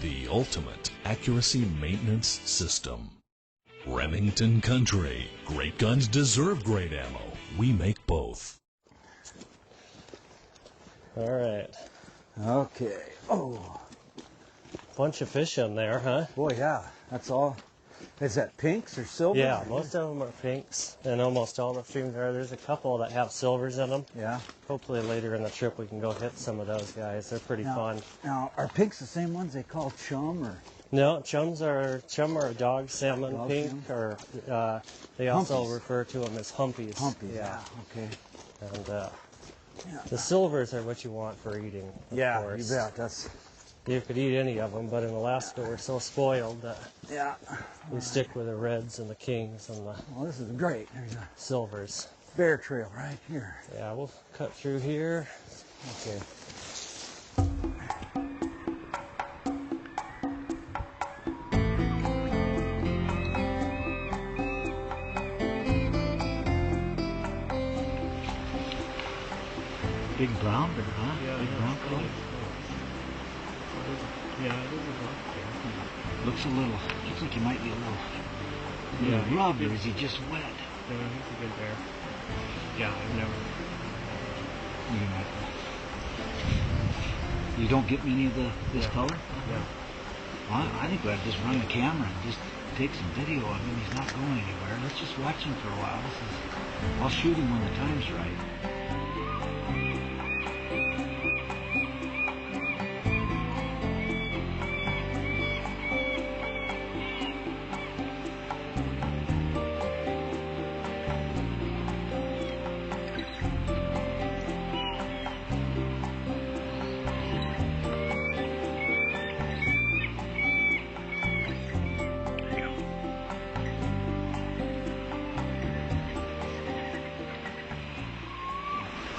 the ultimate accuracy maintenance system. Remington Country. Great guns deserve great ammo. We make both. All right. Okay. Oh. Bunch of fish in there, huh? Boy, yeah. That's all. Is that pinks or silver? Yeah, most of them are pinks, and almost all the females are. There's a couple that have silvers in them. Yeah. Hopefully later in the trip we can go hit some of those guys. They're pretty fun. Now, are pinks the same ones they call chum or? No, chum are a dog salmon Dog pink, salmon? or they also Humpies. refer to them as humpies. Humpies, Yeah. Okay. And Yeah. the silvers are what you want for eating. Of Yeah, course. you bet. That's. You could eat any of them, but in Alaska we're so spoiled that Yeah. we stick with the reds and the kings and the Well, this is great. There's a silvers. bear trail right here. Yeah, we'll cut through here. Okay. Big brown bear, huh? Yeah, Big brown color. Yeah, it is a black bear. Looks like he might be a little rubbed, or is he just wet? No, he's a good bear. Yeah, I've never. You don't get many of this Yeah. color? Yeah. Well, I think we ought to just run the camera and just take some video of him. He's not going anywhere. Let's just watch him for a while. I'll shoot him when the time's right.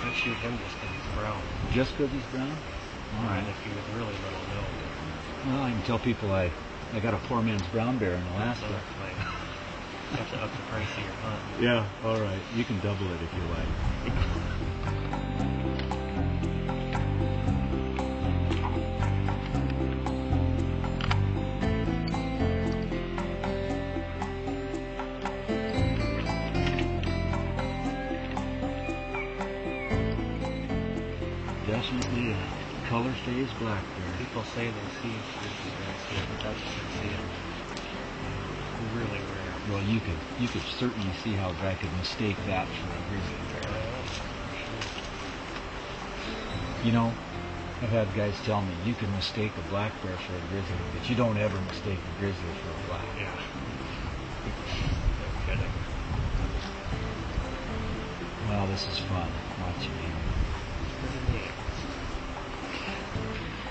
I'd shoot him just because he's brown. Just because he's brown? All right. And if he was really little, no. Well, I can tell people I got a poor man's brown bear in Alaska. So it's like, you have to up the price of your hunt. Yeah, all right. You can double it if you like. Definitely color phase black bear. People say they see grizzly bears here, but that's just see it. Really rare. Well, you could certainly see how I could mistake that for a grizzly bear. You know, I've had guys tell me you can mistake a black bear for a grizzly, but you don't ever mistake a grizzly for a black. Yeah. No kidding. Well, this is fun watching him. Pretty neat.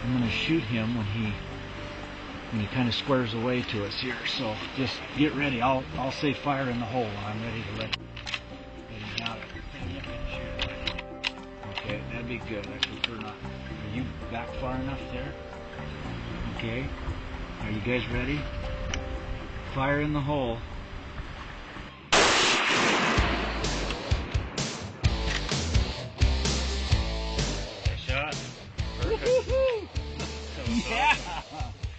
I'm going to shoot him when he kind of squares away to us here. So just get ready. I'll say fire in the hole when I'm ready to let him have it. Okay, that'd be good. I prefer not. Are you back far enough there? Okay. Are you guys ready? Fire in the hole. Nice shot. Perfect. Yeah!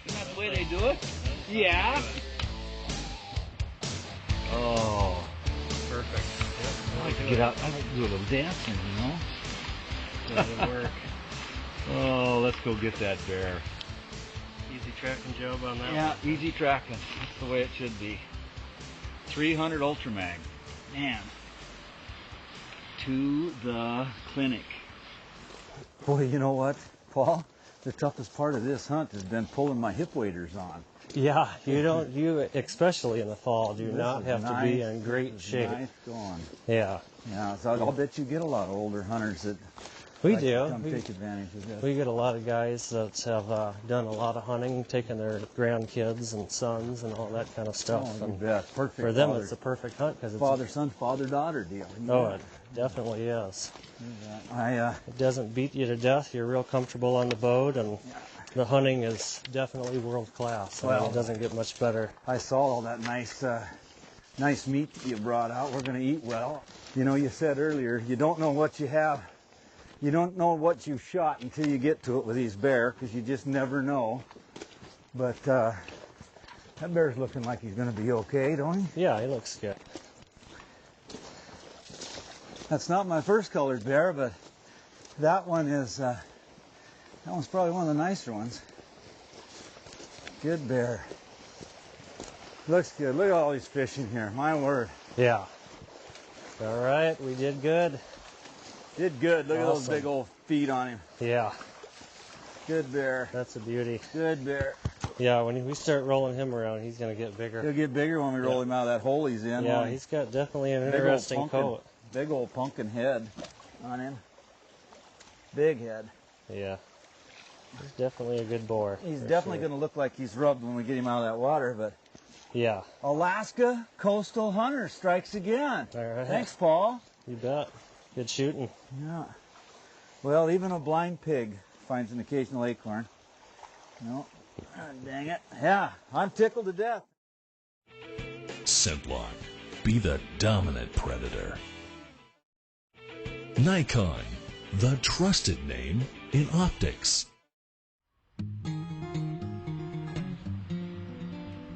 Isn't that the way they do it? Yeah! Oh. Perfect. Yep. I like to get out. I like to do a little dancing, you know? That'll work. Oh, let's go get that bear. Easy tracking job on that Yeah, one. easy tracking. That's the way it should be. 300 Ultramag. Man. To the clinic. Boy, you know what, Paul? The toughest part of this hunt has been pulling my hip waders on. Yeah, you especially in the fall, do This not is have to nice. be in great This is shape. Nice going. Yeah, Yeah, so I'll bet you get a lot of older hunters that we like to do. come take advantage of this. We get a lot of guys that have done a lot of hunting, taking their grandkids and sons and all that kind of stuff. Oh, you and bet. Perfect. for them, father, it's a perfect hunt because it's father-son, father-daughter deal. You oh, bet. it definitely is. You bet. It doesn't beat you to death. You're real comfortable on the boat, and the hunting is definitely world class. Well, it doesn't get much better. I saw all that nice meat you brought out. We're going to eat well. You know, you said earlier, you don't know what you have. You don't know what you've shot until you get to it with these bear, because you just never know. But that bear's looking like he's going to be okay, don't he? Yeah, he looks good. That's not my first colored bear, but that one is, that one's probably one of the nicer ones. Good bear. Looks good. Look at all these fish in here. My word. Yeah. All right, we did good. Did good. Look at those Awesome. big old feet on him. Yeah, Good bear. that's a beauty. Good bear. Yeah, when we start rolling him around, he's going to get bigger. He'll get bigger when we roll him out of that hole he's in. Yeah, won't he? he's got definitely an Big old interesting pumpkin. coat. Big old pumpkin head on him. Big head. Yeah. He's definitely a good boar. He's for definitely sure. going to look like he's rubbed when we get him out of that water, but Yeah, Alaska Coastal Hunter strikes again. All right. Thanks, Paul. you bet. Good shooting. Yeah. Well, even a blind pig finds an occasional acorn. No. Ah, dang it. Yeah, I'm tickled to death. ScentLock. Be the dominant predator. Nikon. The trusted name in optics.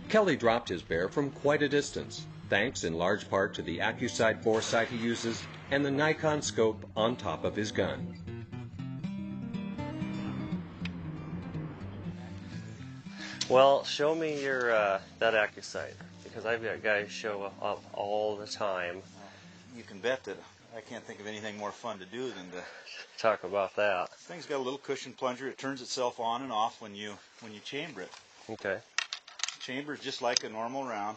Kelly dropped his bear from quite a distance, thanks in large part to the AccuSight foresight he uses and the Nikon scope on top of his gun. Well, show me your that AccuSight, because I've got guys show up all the time. You can bet that I can't think of anything more fun to do than to... Talk about that. This thing's got a little cushion plunger. It turns itself on and off when you chamber it. Okay. Chamber is just like a normal round.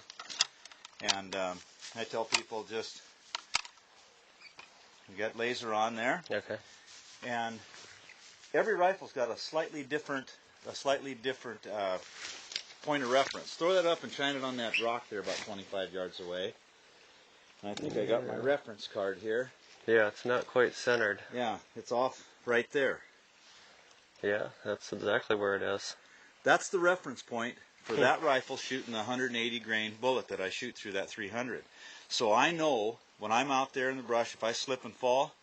And I tell people just... You got laser on there. Okay. And every rifle's got a slightly different point of reference. Throw that up and shine it on that rock there about 25 yards away. And I think I got my reference card here. Yeah, it's not quite centered. Yeah, it's off right there. Yeah, that's exactly where it is. That's the reference point for that rifle shooting the 180 grain bullet that I shoot through that 300. So I know when I'm out there in the brush, if I slip and fall,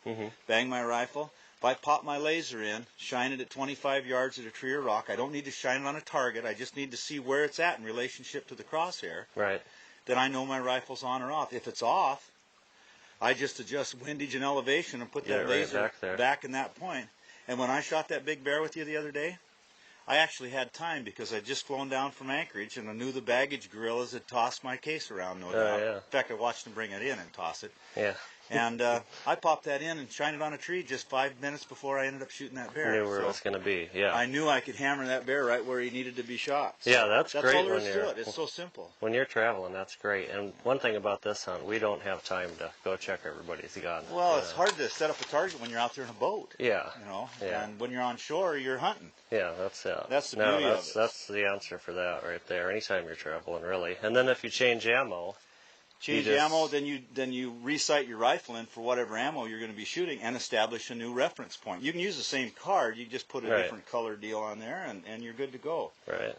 bang my rifle, if I pop my laser in, shine it at 25 yards at a tree or rock, I don't need to shine it on a target, I just need to see where it's at in relationship to the crosshair, Right. then I know my rifle's on or off. If it's off, I just adjust windage and elevation and put that right laser back there. back in that point. And when I shot that big bear with you the other day, I actually had time because I'd just flown down from Anchorage and I knew the baggage gorillas had tossed my case around, no doubt. Yeah. In fact, I watched them bring it in and toss it. Yeah. And I popped that in and shined it on a tree just 5 minutes before I ended up shooting that bear. Knew where So it was going to be. Yeah. I knew I could hammer that bear right where he needed to be shot. So Yeah, that's great all there when is you're- to it. It's so simple. When you're traveling, that's great. And one thing about this hunt, we don't have time to go check everybody's gun. Well, it's hard to set up a target when you're out there in a boat. Yeah. You know, Yeah. and when you're on shore, you're hunting. Yeah, that's it. That's the beauty of it. That's the answer for that right there. Anytime you're traveling, really. And then if you change ammo, Change You just- ammo, then you resight your rifle in for whatever ammo you're going to be shooting and establish a new reference point. You can use the same card, you just put a Right. different color deal on there, and you're good to go. right?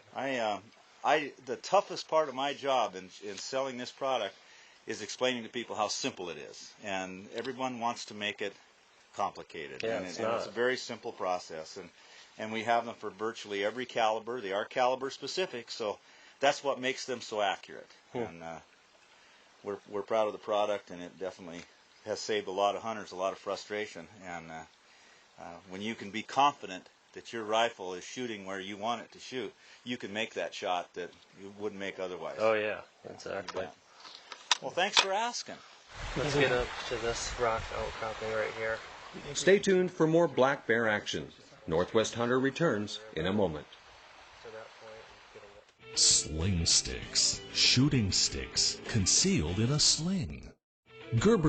The toughest part of my job in selling this product is explaining to people how simple it is, and everyone wants to make it complicated. Yeah, and it's and not. it's a very simple process, and we have them for virtually every caliber. They are caliber specific, so that's what makes them so accurate. And we're proud of the product, and it definitely has saved a lot of hunters a lot of frustration. And when you can be confident that your rifle is shooting where you want it to shoot, you can make that shot that you wouldn't make otherwise. Oh yeah, exactly. Yeah. Well, thanks for asking. Let's get up to this rock outcropping right here. Stay tuned for more black bear action. Northwest Hunter returns in a moment. To that point, getting up. Sling sticks. Shooting sticks concealed in a sling. Gerber